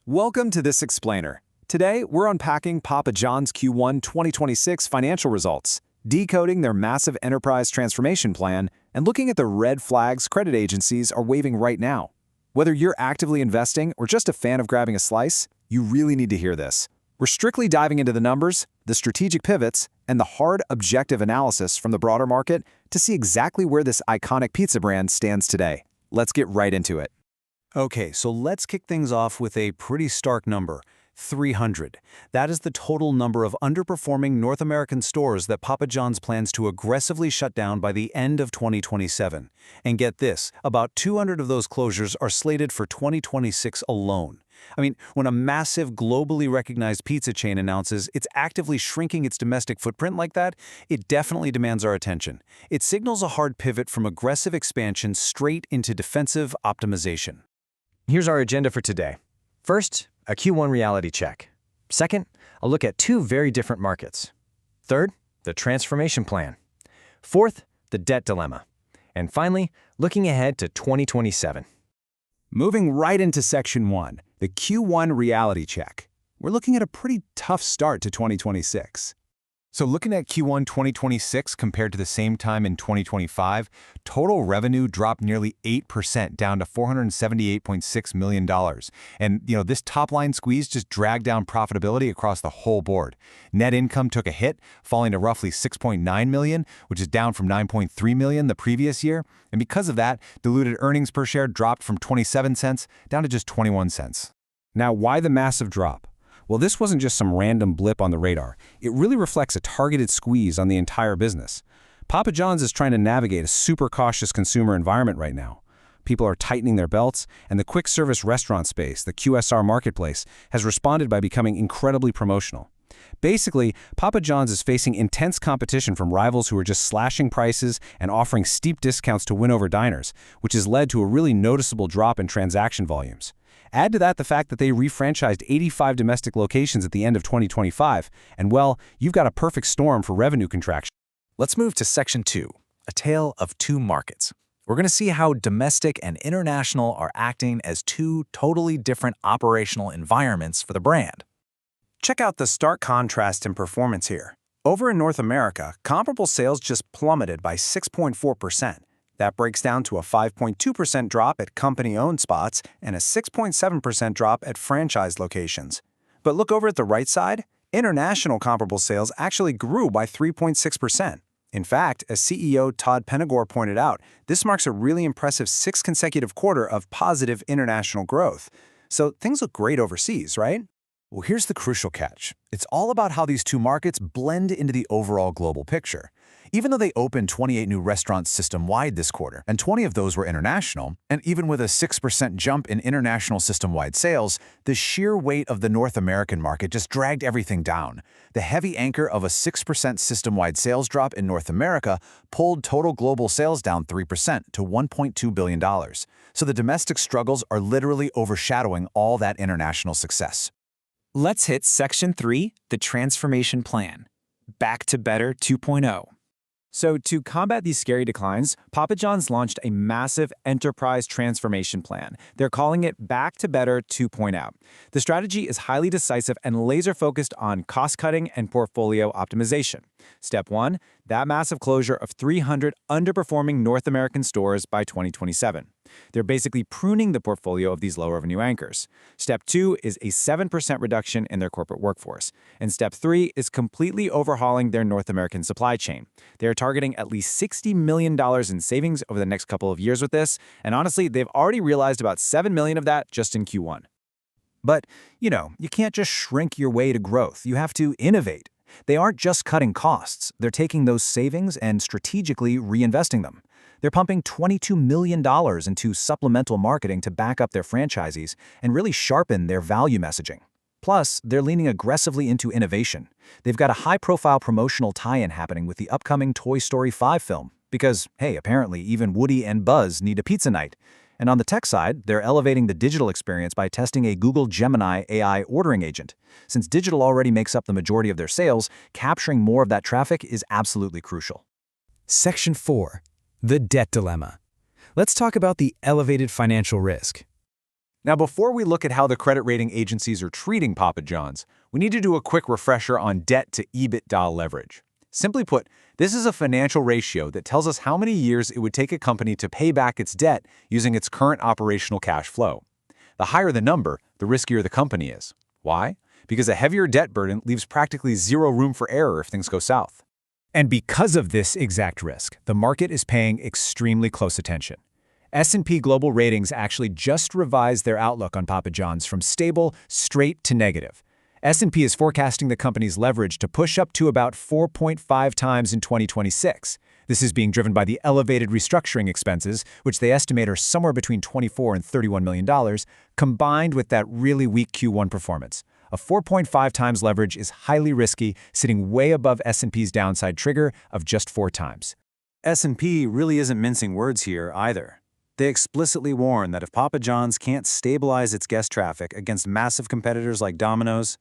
Welcome to this explainer. Today, we're unpacking Papa John's Q1 2026 financial results, decoding their massive enterprise transformation plan, and looking at the red flags credit agencies are waving right now. Whether you're actively investing or just a fan of grabbing a slice, you really need to hear this. We're strictly diving into the numbers, the strategic pivots, and the hard, objective analysis from the broader market to see exactly where this iconic pizza brand stands today. Let's get right into it. Okay, so let's kick things off with a pretty stark number, 300. That is the total number of underperforming North American stores that Papa John's plans to aggressively shut down by the end of 2027. And get this, about 200 of those closures are slated for 2026 alone. I mean, when a massive, globally recognized pizza chain announces it's actively shrinking its domestic footprint like that, it definitely demands our attention. It signals a hard pivot from aggressive expansion straight into defensive optimization. Here's our agenda for today. First, a Q1 reality check. Second, a look at two very different markets. Third, the transformation plan. Fourth, the debt dilemma. And finally, looking ahead to 2027. Moving right into Section 1, the Q1 reality check. We're looking at a pretty tough start to 2026. So looking at Q1 2026 compared to the same time in 2025, total revenue dropped nearly 8% down to $478.6 million. And, this top-line squeeze just dragged down profitability across the whole board. Net income took a hit, falling to roughly $6.9 million, which is down from $9.3 million the previous year. And because of that, diluted earnings per share dropped from 27 cents down to just 21 cents. Now, why the massive drop? Well, this wasn't just some random blip on the radar. It really reflects a targeted squeeze on the entire business. Papa John's is trying to navigate a super cautious consumer environment right now. People are tightening their belts, and the quick service restaurant space, the QSR marketplace, has responded by becoming incredibly promotional. Basically, Papa John's is facing intense competition from rivals who are just slashing prices and offering steep discounts to win over diners, which has led to a really noticeable drop in transaction volumes. Add to that the fact that they refranchised 85 domestic locations at the end of 2025, and well, you've got a perfect storm for revenue contraction. Let's move to Section 2, a tale of two markets. We're going to see how domestic and international are acting as two totally different operational environments for the brand. Check out the stark contrast in performance here. Over in North America, comparable sales just plummeted by 6.4%. That breaks down to a 5.2% drop at company-owned spots and a 6.7% drop at franchise locations. But look over at the right side. International comparable sales actually grew by 3.6%. In fact, as CEO Todd Penegor pointed out, this marks a really impressive 6th consecutive quarter of positive international growth. So things look great overseas, right? Well, here's the crucial catch. It's all about how these two markets blend into the overall global picture. Even though they opened 28 new restaurants system-wide this quarter, and 20 of those were international, and even with a 6% jump in international system-wide sales, the sheer weight of the North American market just dragged everything down. The heavy anchor of a 6% system-wide sales drop in North America pulled total global sales down 3% to $1.2 billion. So the domestic struggles are literally overshadowing all that international success. Let's hit Section 3, the transformation plan. Back to Better 2.0. So to combat these scary declines, Papa John's launched a massive enterprise transformation plan. They're calling it Back to Better 2.0. The strategy is highly decisive and laser-focused on cost-cutting and portfolio optimization. Step 1, that massive closure of 300 underperforming North American stores by 2027. They're basically pruning the portfolio of these low-revenue anchors. Step 2 is a 7% reduction in their corporate workforce. And Step 3 is completely overhauling their North American supply chain. They're targeting at least $60 million in savings over the next couple of years with this, and honestly, they've already realized about $7 million of that just in Q1. But, you can't just shrink your way to growth. You have to innovate. They aren't just cutting costs. They're taking those savings and strategically reinvesting them. They're pumping $22 million into supplemental marketing to back up their franchisees and really sharpen their value messaging. Plus, they're leaning aggressively into innovation. They've got a high-profile promotional tie-in happening with the upcoming Toy Story 5 film because, hey, apparently even Woody and Buzz need a pizza night. And on the tech side, they're elevating the digital experience by testing a Google Gemini AI ordering agent. Since digital already makes up the majority of their sales, capturing more of that traffic is absolutely crucial. Section 4, the debt dilemma. Let's talk about the elevated financial risk. Now, before we look at how the credit rating agencies are treating Papa John's, we need to do a quick refresher on debt to EBITDA leverage. Simply put, this is a financial ratio that tells us how many years it would take a company to pay back its debt using its current operational cash flow. The higher the number, the riskier the company is. Why? Because a heavier debt burden leaves practically zero room for error if things go south. And because of this exact risk, the market is paying extremely close attention. S&P Global Ratings actually just revised their outlook on Papa John's from stable straight to negative. S&P is forecasting the company's leverage to push up to about 4.5 times in 2026. This is being driven by the elevated restructuring expenses, which they estimate are somewhere between $24 and $31 million, combined with that really weak Q1 performance. A 4.5 times leverage is highly risky, sitting way above S&P's downside trigger of just 4 times. S&P really isn't mincing words here either. They explicitly warn that if Papa John's can't stabilize its guest traffic against massive competitors like Domino's,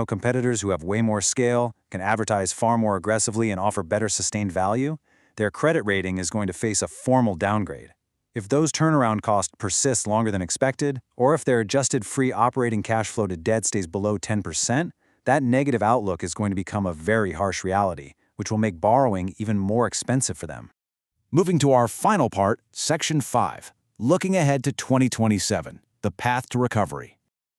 competitors who have way more scale, can advertise far more aggressively and offer better sustained value, their credit rating is going to face a formal downgrade. If those turnaround costs persist longer than expected, or if their adjusted free operating cash flow to debt stays below 10%, that negative outlook is going to become a very harsh reality, which will make borrowing even more expensive for them. Moving to our final part, Section 5, looking ahead to 2027, the path to recovery.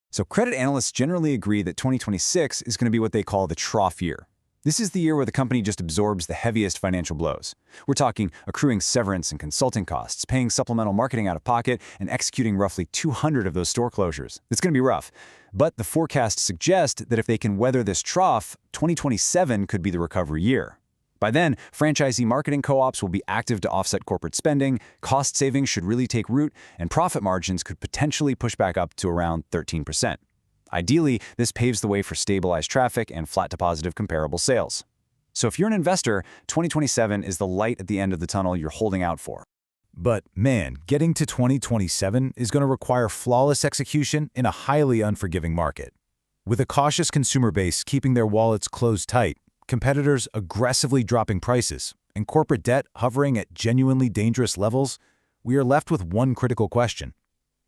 So credit analysts generally agree that 2026 is going to be what they call the trough year. This is the year where the company just absorbs the heaviest financial blows. We're talking accruing severance and consulting costs, paying supplemental marketing out of pocket, and executing roughly 200 of those store closures. It's going to be rough. But the forecasts suggest that if they can weather this trough, 2027 could be the recovery year. By then, franchisee marketing co-ops will be active to offset corporate spending, cost savings should really take root, and profit margins could potentially push back up to around 13%. Ideally, this paves the way for stabilized traffic and flat to positive comparable sales. So if you're an investor, 2027 is the light at the end of the tunnel you're holding out for. But man, getting to 2027 is going to require flawless execution in a highly unforgiving market. With a cautious consumer base keeping their wallets closed tight, competitors aggressively dropping prices, and corporate debt hovering at genuinely dangerous levels, we are left with one critical question.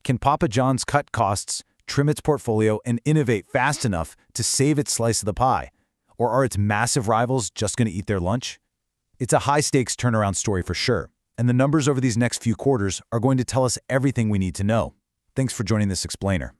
Can Papa John's cut costs, trim its portfolio, and innovate fast enough to save its slice of the pie? Or are its massive rivals just going to eat their lunch? It's a high-stakes turnaround story for sure, and the numbers over these next few quarters are going to tell us everything we need to know. Thanks for joining this explainer.